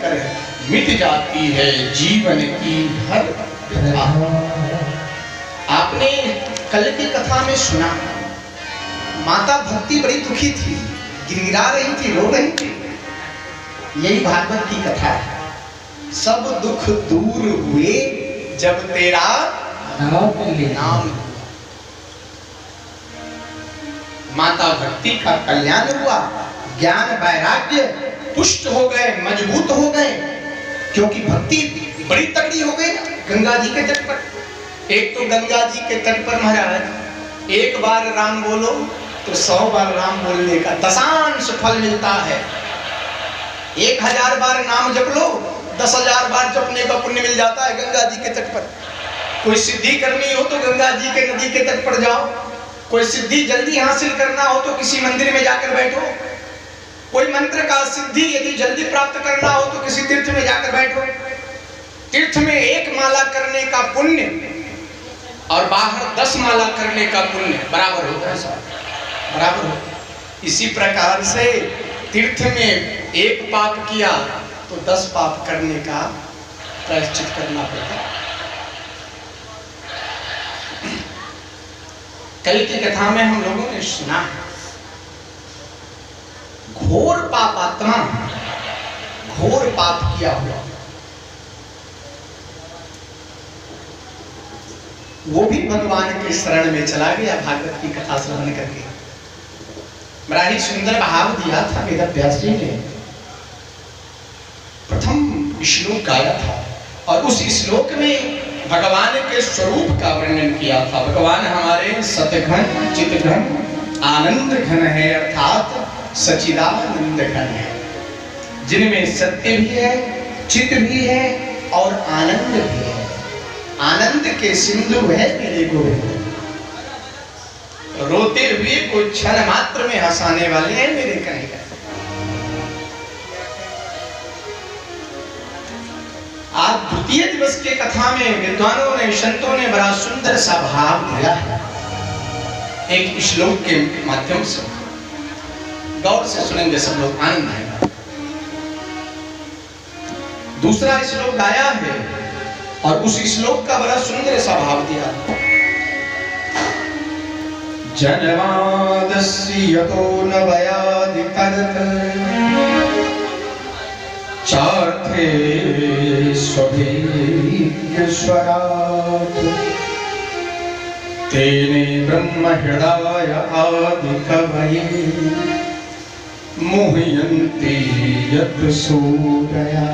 कर मिट जाती है जीवन की हर व्यथा। आपने कल की कथा में सुना, माता भक्ति बड़ी दुखी थी, गिड़गिड़ा रही थी, रो रही थी। यही भागवत की कथा है। सब दुख दूर हुए जब तेरा नाम। माता भक्ति का कल्याण हुआ, ज्ञान वैराग्य पुष्ट हो गए, मजबूत हो गए, क्योंकि भक्ति बड़ी तगड़ी हो गई गंगा जी के तट पर। एक तो गंगा जी के तट पर महाराज एक बार राम बोलो तो 100 बार राम बोलने का दशांश फल मिलता है। 1000 बार नाम जप लो, 10,000 बार जपने का पुण्य मिल जाता है गंगा जी के तट पर। कोई सिद्धि करनी हो तो गंगा जी के नदी के तट पर जाओ, कोई सिद्धि जल्दी हासिल करना हो तो किसी मंदिर में जाकर बैठो, कोई मंत्र का सिद्धि यदि जल्दी प्राप्त करना हो तो किसी तीर्थ में जाकर बैठो। तीर्थ में 1 माला करने का पुण्य और बाहर 10 माला करने का पुण्य बराबर होता है, बराबर हो। इसी प्रकार से तीर्थ में 1 पाप किया तो 10 पाप करने का प्रायश्चित करना पड़ता है। कल की कथा में हम लोगों ने सुना है, घोर पापात्मा, घोर पाप किया हुआ, वो भी भगवान के शरण में चला गया भागवत की कथा श्रवण करके। बड़ा ही सुंदर भाव दिया था वेद व्यास जी ने। प्रथम श्लोक गाया था और उस श्लोक में भगवान के स्वरूप का वर्णन किया था। भगवान हमारे सतघन चितघन आनंद घन है, अर्थात सचिदानंद घन है, जिनमें सत्य भी है, चित भी है और आनंद भी है। आनंद के सिंधु है मेरे गोविंद, रोते हुए कोई क्षण मात्र में हंसाने वाले हैं मेरे कन्हैया। आज द्वितीय दिवस के कथा में विद्वानों ने, संतों ने बड़ा सुंदर सा भाव दिया है एक श्लोक के माध्यम से। गौर से सुनेंगे सब लोग, आनंद आएगा। दूसरा श्लोक गाया है और उस श्लोक का बड़ा सुंदर सा भाव दिया। जनवादस्य यतो न वयादितरत चार्थे स्वभीश्वरात् तेने ब्रह्म हृदय आदि कवये मोहयन्ति यत् सूरया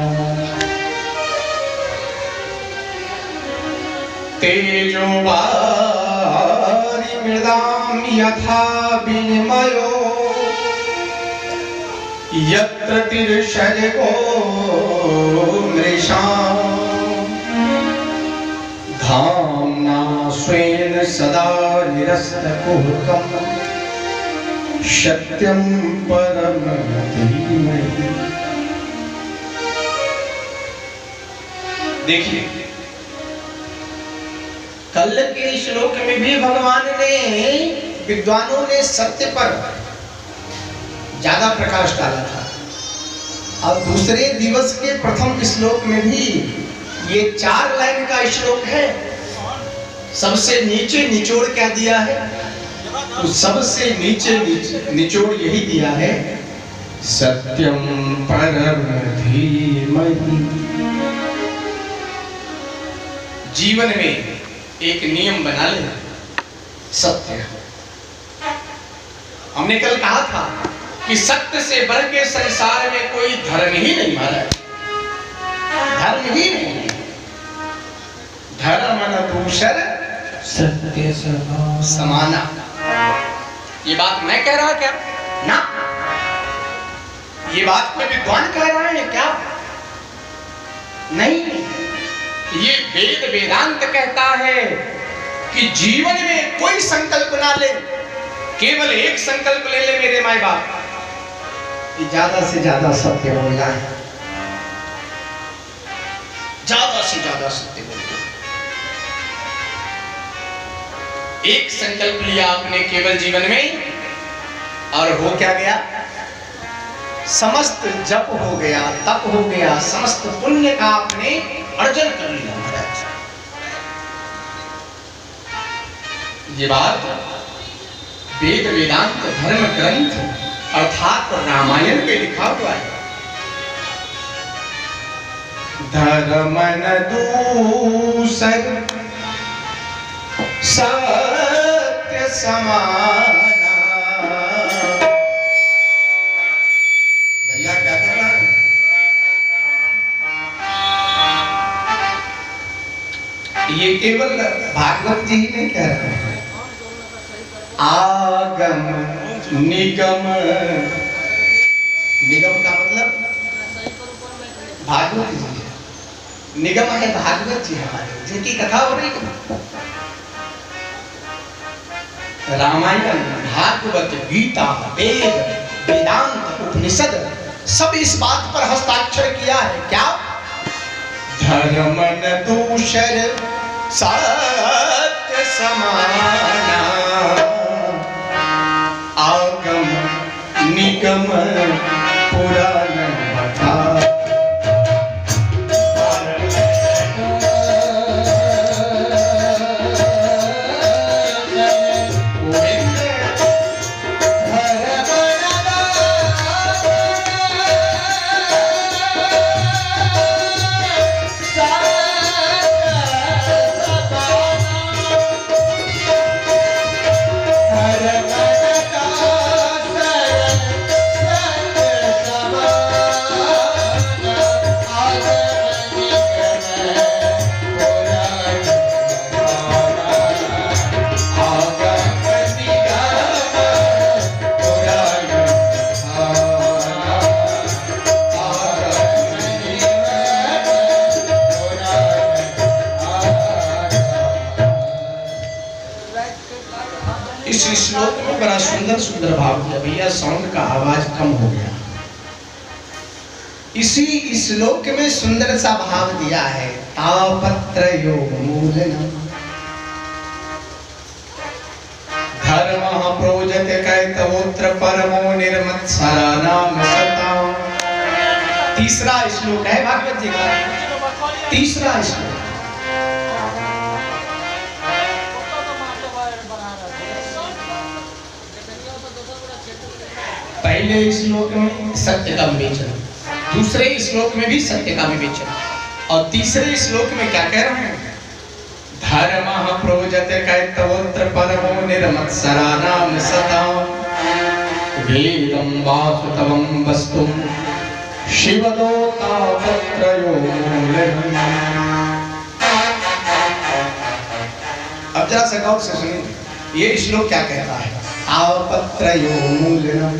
तेजो वारि मृदां यथा विनिमयो यत्र तिर्षजगो मृषा धाम्ना स्वेन सदा निरस्तकुहकं सत्यं परम धीमहि। देखिए, कल के श्लोक में भी भगवान ने, विद्वानों ने सत्य पर ज्यादा प्रकाश डाला था और दूसरे दिवस के प्रथम श्लोक में भी ये 4 लाइन का श्लोक है। सबसे नीचे निचोड़ क्या दिया है? तो सबसे नीचे निचोड़ यही दिया है, सत्यम परम धीमहि। जीवन में एक नियम बना लेना, सत्य। हमने कल कहा था कि सत्य से बढ़ के संसार में कोई धर्म ही नहीं माना, धर्म ही नहीं। धर्म न दूसर सत्य समाना। ये बात मैं कह रहा क्या? ना, ये बात कोई विद्वान कह रहा है क्या? नहीं, ये वेद वेदांत कहता है कि जीवन में कोई संकल्प ना ले, केवल एक संकल्प ले ले मेरे माए बाप, ज्यादा से ज्यादा सत्य बोलना है, ज्यादा से ज्यादा सत्य बोलना। एक संकल्प लिया आपने केवल जीवन में और हो क्या गया? समस्त जप हो गया, तप हो गया, समस्त पुण्य का आपने अर्जन कर लिया महाराज। ये बात वेद वेदांत धर्म ग्रंथ अर्थात रामायण पे लिखा हुआ है। धर्म न दूसर सत्य समाना। भैया क्या कर रहा है? ये केवल भागवत जी ही नहीं कह रहे हैं, आगम निगम। निगम का मतलब भागवत जी है, निगम है भागवत जी हमारे, जिनकी कथा हो रही है। रामायण, भागवत, गीता, वेद, वेदांत, उपनिषद सब इस बात पर हस्ताक्षर किया है क्या? धर्म न दूसर सत्य समाना, आगम निगम पुराण कथा। इस श्लोक में बड़ा सुंदर सुंदर भाव दिया। भैया साउंड का आवाज कम हो गया। इसी श्लोक में सुंदर सा भाव दिया है, तापत्रयो मूलनम् धर्मः प्रोजते कैतवोत्र परमो निर्मत्सराणां सताम्। तीसरा श्लोक है भागवत जी का, तीसरा श्लोक। पहले श्लोक में सत्य का विवेचन, दूसरे श्लोक में भी सत्य का विवेचन, और तीसरे श्लोक में क्या कह रहे हैं? धर्मः प्रोजते कैतवोत्र परमो निर्मत्सराणां सताम् वेदं वासुतवं वस्तु शिवदोतापत्रयो मूलनम्। अब जरा से गौर से सुनिए, ये श्लोक क्या कहता है? आपत्रयो मूलनम्,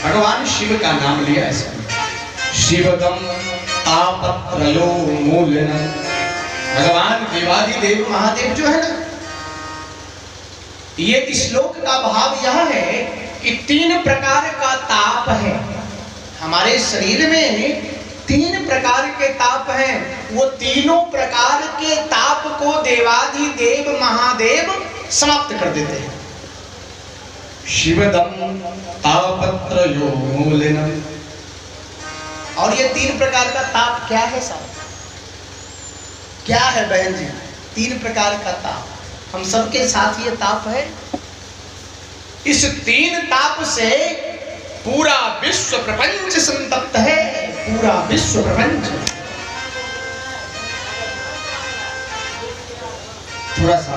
भगवान शिव का नाम लिया इसमें। शिवदम आपत्रयो मूलनम्, भगवान देवादिदेव महादेव जो है ना, ये श्लोक का भाव यह है कि 3 प्रकार का ताप है हमारे शरीर में। 3 प्रकार के ताप हैं, वो तीनों प्रकार के ताप को देवादिदेव महादेव समाप्त कर देते हैं। शिवदम तापत्रयो मूलनम्। और ये 3 प्रकार का ताप क्या है साहब? क्या है बहन जी? 3 प्रकार का ताप हम सबके साथ ये ताप है। इस 3 ताप से पूरा विश्व प्रपंच संतप्त है, पूरा विश्व प्रपंच। थोड़ा सा